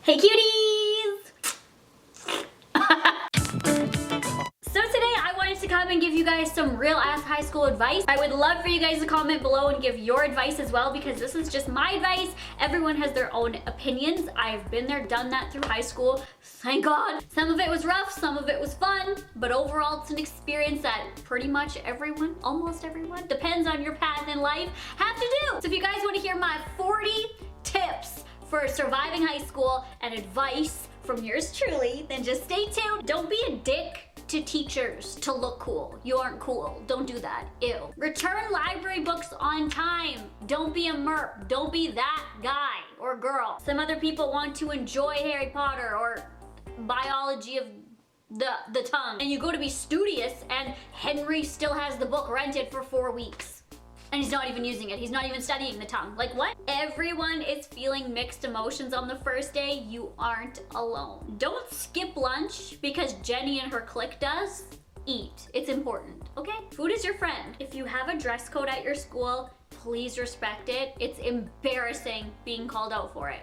Hey cuties! So today I wanted to come and give you guys some real ass high school advice. I would love for you guys to comment below and give your advice as well, because this is just my advice. Everyone has their own opinions. I've been there, done that through high school. Thank God. Some of it was rough, some of it was fun, but overall it's an experience that pretty much everyone, almost everyone, depends on your path in life, have to do. So if you guys want to hear my 40 tips for surviving high school and advice from yours truly, then just stay tuned. Don't be a dick to teachers to look cool. You aren't cool. Don't do that. Ew. Return library books on time. Don't be a merp. Don't be that guy or girl. Some other people want to enjoy Harry Potter or biology of the tongue, and you go to be studious and Henry still has the book rented for 4 weeks. And he's not even using it. He's not even studying the tongue. Like what? Everyone is feeling mixed emotions on the first day. You aren't alone. Don't skip lunch because Jenny and her clique does. Eat. It's important, okay? Food is your friend. If you have a dress code at your school, please respect it. It's embarrassing being called out for it.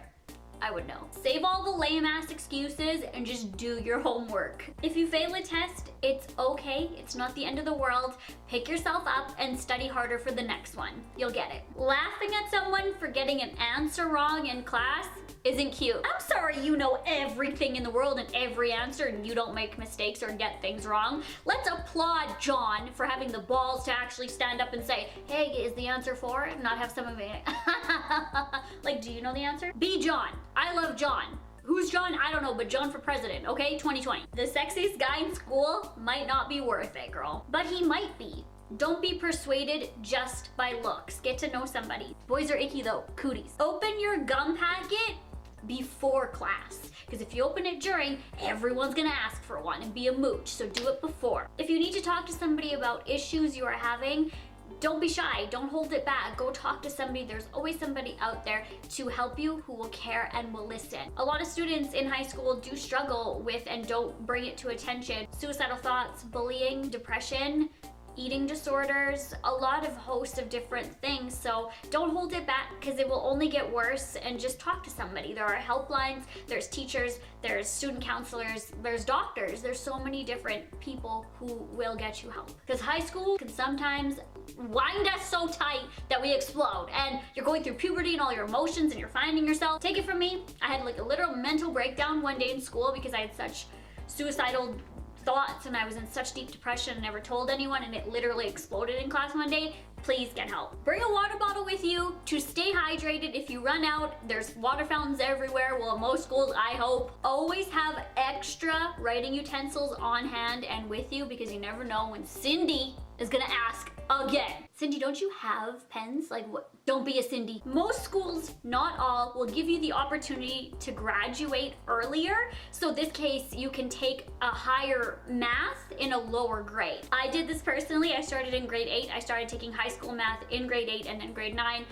I would know. Save all the lame ass excuses and just do your homework. If you fail a test, it's okay. It's not the end of the world. Pick yourself up and study harder for the next one. You'll get it. Laughing at someone for getting an answer wrong in class isn't cute. I'm sorry you know everything in the world and every answer and you don't make mistakes or get things wrong. Let's applaud John for having the balls to actually stand up and say, hey, is the answer 4? And not have someone be like, do you know the answer? Be John. I love John. Who's John? I don't know, but John for president, okay? 2020. The sexiest guy in school might not be worth it, girl. But he might be. Don't be persuaded just by looks. Get to know somebody. Boys are icky though, cooties. Open your gum packet before class, because if you open it during, everyone's gonna ask for one and be a mooch, so do it before. If you need to talk to somebody about issues you are having, don't be shy, don't hold it back. Go talk to somebody. There's always somebody out there to help you who will care and will listen. A lot of students in high school do struggle with and don't bring it to attention. Suicidal thoughts, bullying, depression, eating disorders, a lot of hosts of different things. So don't hold it back because it will only get worse, and just talk to somebody. There are helplines, there's teachers, there's student counselors, there's doctors. There's so many different people who will get you help. Because high school can sometimes wind us so tight that we explode, and you're going through puberty and all your emotions and you're finding yourself. Take it from me, I had like a literal mental breakdown one day in school because I had such suicidal thoughts and I was in such deep depression and never told anyone, and it literally exploded in class one day. Please get help. Bring a water bottle with you to stay hydrated. If you run out, there's water fountains everywhere. Well, most schools, I hope. Always have extra writing utensils on hand and with you, because you never know when Cindy is gonna ask again. Cindy, don't you have pens? Like what? Don't be a Cindy. Most schools, not all, will give you the opportunity to graduate earlier. So this case, you can take a higher math in a lower grade. I did this personally. I started in grade 8. I started taking high school math in grade 8 and then grade 9.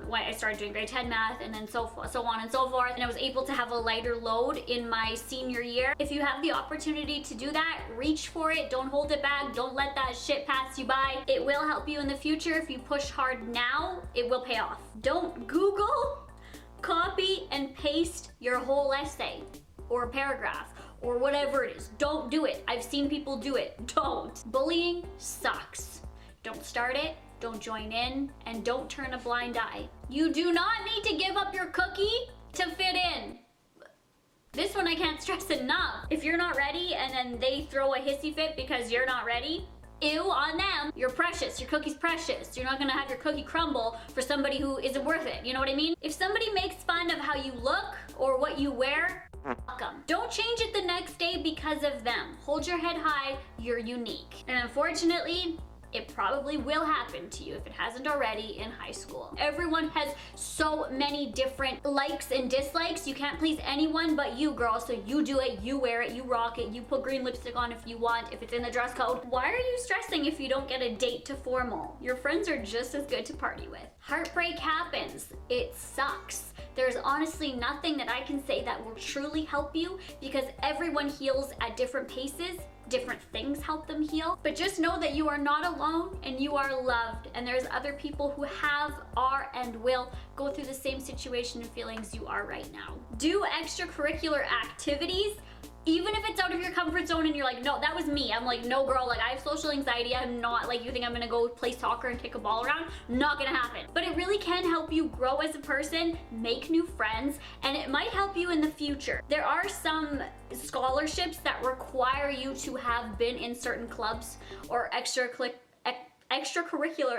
When I started doing grade 10 math and then so on and so forth. And I was able to have a lighter load in my senior year. If you have the opportunity to do that, reach for it. Don't hold it back. Don't let that shit pass you by. It will help you in the future. If you push hard now, it will pay off. Don't Google, copy, and paste your whole essay or paragraph or whatever it is. Don't do it. I've seen people do it. Don't. Bullying sucks. Don't start it, don't join in, and don't turn a blind eye. You do not need to give up your cookie to fit in. This one I can't stress enough. If you're not ready and then they throw a hissy fit because you're not ready, ew on them. You're precious. Your cookie's precious. You're not gonna have your cookie crumble for somebody who isn't worth it. You know what I mean? If somebody makes fun of how you look or what you wear, fuck them. Don't change it the next day because of them. Hold your head high. You're unique. And unfortunately, it probably will happen to you if it hasn't already in high school. Everyone has so many different likes and dislikes. You can't please anyone but you, girl. So you do it, you wear it, you rock it, you put green lipstick on if you want, if it's in the dress code. Why are you stressing if you don't get a date to formal? Your friends are just as good to party with. Heartbreak happens. It sucks. There's honestly nothing that I can say that will truly help you, because everyone heals at different paces different things help them heal. But just know that you are not alone and you are loved, and there's other people who have, are, and will go through the same situation and feelings you are right now. Do extracurricular activities. Even if it's out of your comfort zone and you're like, no, that was me. I'm like, no girl, like I have social anxiety. I'm not like, you think I'm gonna go play soccer and kick a ball around? Not gonna happen. But it really can help you grow as a person, make new friends, and it might help you in the future. There are some scholarships that require you to have been in certain clubs or extracurricular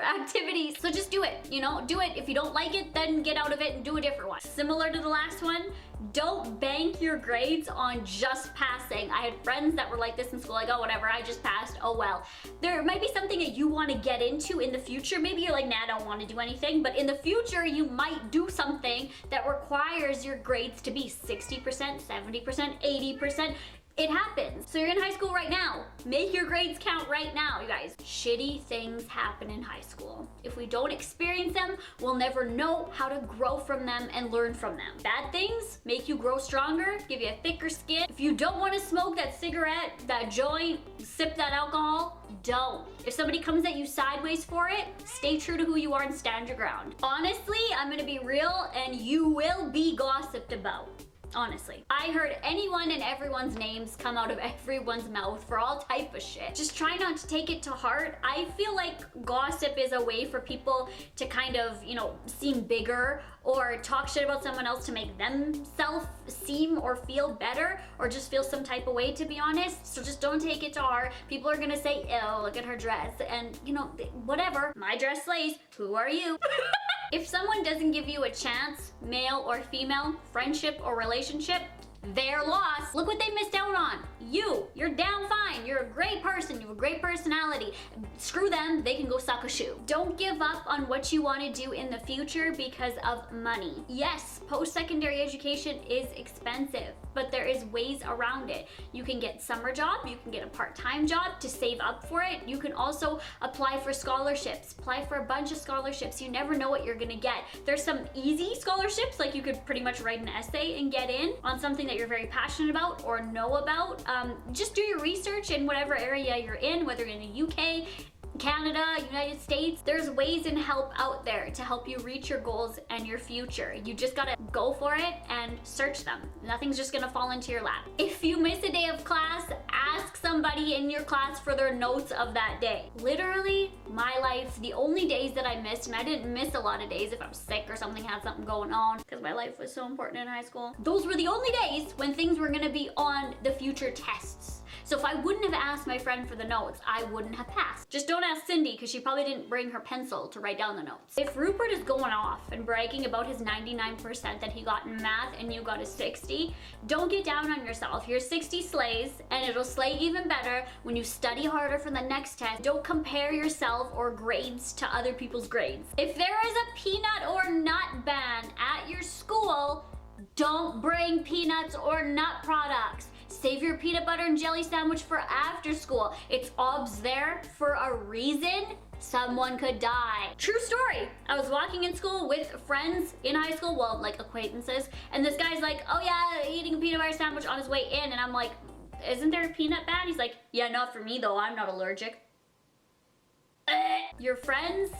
activities. So just do it, you know, do it. If you don't like it, then get out of it and do a different one. Similar to the last one, don't bank your grades on just passing. I had friends that were like this in school, like, oh, whatever, I just passed, oh well. There might be something that you want to get into in the future. Maybe you're like, nah, I don't want to do anything, but in the future, you might do something that requires your grades to be 60%, 70%, 80%. It happens. So you're in high school right now. Make your grades count right now, you guys. Shitty things happen in high school. If we don't experience them, we'll never know how to grow from them and learn from them. Bad things make you grow stronger, give you a thicker skin. If you don't want to smoke that cigarette, that joint, sip that alcohol, don't. If somebody comes at you sideways for it, stay true to who you are and stand your ground. Honestly, I'm gonna be real, and you will be gossiped about. Honestly, I heard anyone and everyone's names come out of everyone's mouth for all type of shit. Just try not to take it to heart. I feel like gossip is a way for people to kind of, you know, seem bigger or talk shit about someone else to make themselves seem or feel better or just feel some type of way, to be honest. So just don't take it to heart. People are gonna say, ew, look at her dress, and you know, whatever. My dress slays. Who are you? If someone doesn't give you a chance, male or female, friendship or relationship, their loss. Look what they missed out on. You're down fine. You're a great person. You have a great personality. Screw them. They can go suck a shoe. Don't give up on what you want to do in the future because of money. Yes, post-secondary education is expensive, but there is ways around it. You can get summer job. You can get a part-time job to save up for it. You can also apply for scholarships. Apply for a bunch of scholarships. You never know what you're gonna get. There's some easy scholarships, like you could pretty much write an essay and get in on something that you're very passionate about or know about. Just do your research in whatever area you're in, whether you're in the UK, Canada, United States. There's ways and help out there to help you reach your goals and your future. You just gotta go for it and search them. Nothing's just gonna fall into your lap. If you miss a day of class, ask somebody in your class for their notes of that day. Literally, my life, the only days that I missed, and I didn't miss a lot of days if I'm sick or something, had something going on, because my life was so important in high school. Those were the only days when things were gonna be on the future tests. So if I wouldn't have asked my friend for the notes, I wouldn't have passed. Just don't ask Cindy, because she probably didn't bring her pencil to write down the notes. If Rupert is going off and bragging about his 99% that he got in math and you got a 60, don't get down on yourself. Your 60 slays, and it'll slay even better when you study harder for the next test. Don't compare yourself or grades to other people's grades. If there is a peanut or nut ban at your school, don't bring peanuts or nut products. Save your peanut butter and jelly sandwich for after school. It's obs there for a reason. Someone could die. True story. I was walking in school with friends in high school, well, like acquaintances, and this guy's like, oh yeah, eating a peanut butter sandwich on his way in, and I'm like, isn't there a peanut ban? He's like, yeah, not for me though, I'm not allergic. Your friends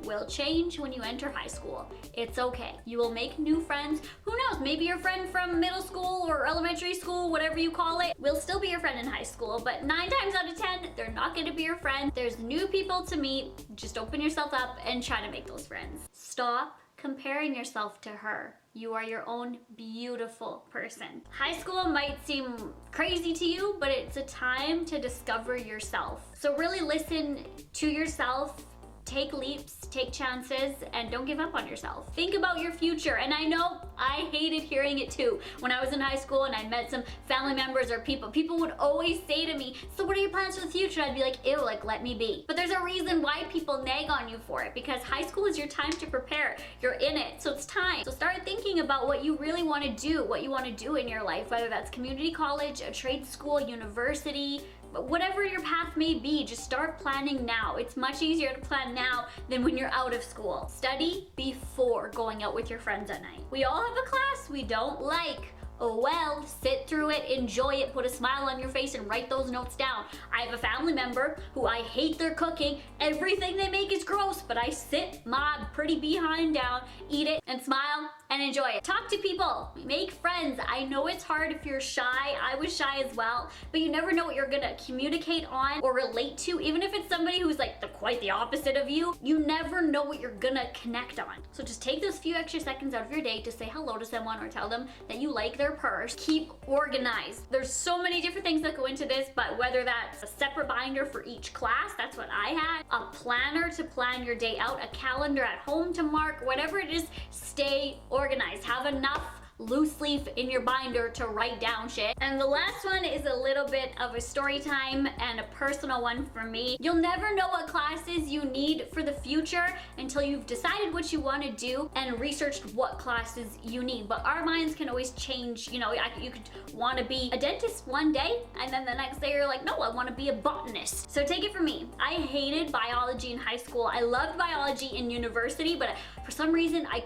will change when you enter high school. It's okay. You will make new friends. Who knows? Maybe your friend from middle school or elementary school, whatever you call it, will still be your friend in high school, but 9 times out of 10, they're not gonna be your friend. There's new people to meet. Just open yourself up and try to make those friends. Stop comparing yourself to her. You are your own beautiful person. High school might seem crazy to you, but it's a time to discover yourself. So really listen to yourself. Take leaps, take chances, and don't give up on yourself. Think about your future. And I know I hated hearing it too. When I was in high school and I met some family members or people would always say to me, so what are your plans for the future? I'd be like, ew, like let me be. But there's a reason why people nag on you for it, because high school is your time to prepare. You're in it, so it's time. So start thinking about what you really want to do, what you want to do in your life, whether that's community college, a trade school, university, whatever your path may be, just start planning now. It's much easier to plan now than when you're out of school. Study before going out with your friends at night. We all have a class we don't like. oh well, sit through it, enjoy it, put a smile on your face and write those notes down. I have a family member who I hate their cooking. Everything they make is gross, but I sit my pretty behind down, eat it, and smile and enjoy it. Talk to people, make friends. I know it's hard if you're shy. I was shy as well, but you never know what you're gonna communicate on or relate to. Even if it's somebody who's like quite the opposite of you, you never know what you're gonna connect on. So just take those few extra seconds out of your day to say hello to someone or tell them that you like their purse. Keep organized. There's so many different things that go into this, but whether that's a separate binder for each class, that's what I had, a planner to plan your day out, a calendar at home to mark, whatever it is, stay organized. Have enough loose leaf in your binder to write down shit. And the last one is a little bit of a story time and a personal one for me. You'll never know what classes you need for the future until you've decided what you want to do and researched what classes you need. But our minds can always change. You know, you could want to be a dentist one day and then the next day you're like, no, I want to be a botanist. So take it from me. I hated biology in high school. I loved biology in university, but for some reason I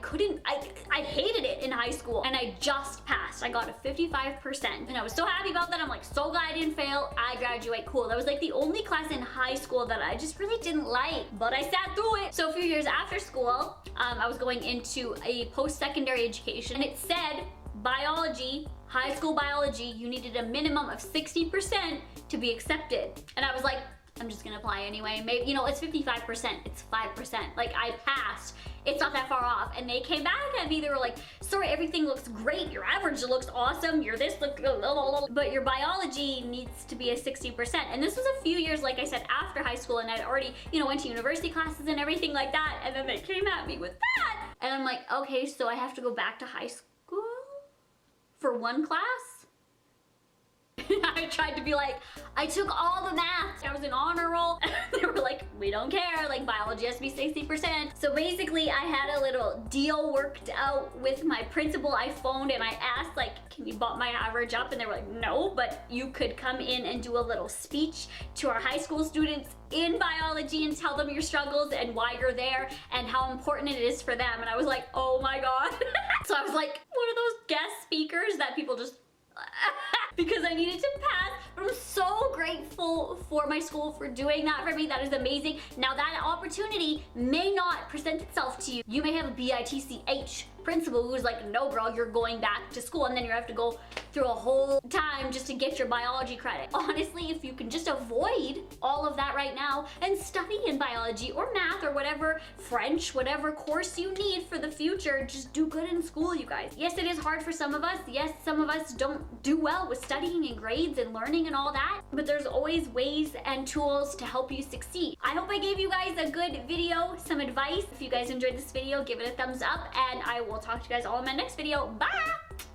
hated it in high school, and I just passed. I got a 55% and I was so happy about that. I'm like, so glad I didn't fail. I graduate, cool. That was like the only class in high school that I just really didn't like, but I sat through it. So a few years after school, I was going into a post-secondary education, and it said biology, high school biology, you needed a minimum of 60% to be accepted. And I was like, I'm just gonna apply anyway. Maybe, you know, it's 55%, it's 5%. Like, I passed. It's not that far off. And they came back at me, they were like, sorry, everything looks great, your average looks awesome, your this looks, but your biology needs to be a 60%. And this was a few years, like I said, after high school, and I'd already, you know, went to university classes and everything like that, and then they came at me with that. And I'm like, okay, so I have to go back to high school for one class? I tried to be like, I took all the math. I was an honor roll. They were like, we don't care. Like, biology has to be 60%. So basically, I had a little deal worked out with my principal. I phoned and I asked, like, can you bump my average up? And they were like, no, but you could come in and do a little speech to our high school students in biology and tell them your struggles and why you're there and how important it is for them. And I was like, oh my God. So I was like one of those guest speakers that people just because I needed to pass. But I'm so grateful for my school for doing that for me. That is amazing. Now that opportunity may not present itself to you. You may have a BITCH principal who's like, no girl, you're going back to school, and then you have to go through a whole time just to get your biology credit. Honestly, if you can just avoid all of that right now and study in biology or math or whatever, French, whatever course you need for the future, just do good in school, you guys. Yes, it is hard for some of us. Yes, some of us don't do well with studying and grades and learning and all that, but there's always ways and tools to help you succeed. I hope I gave you guys a good video, some advice. If you guys enjoyed this video, give it a thumbs up, and I will talk to you guys all in my next video. Bye!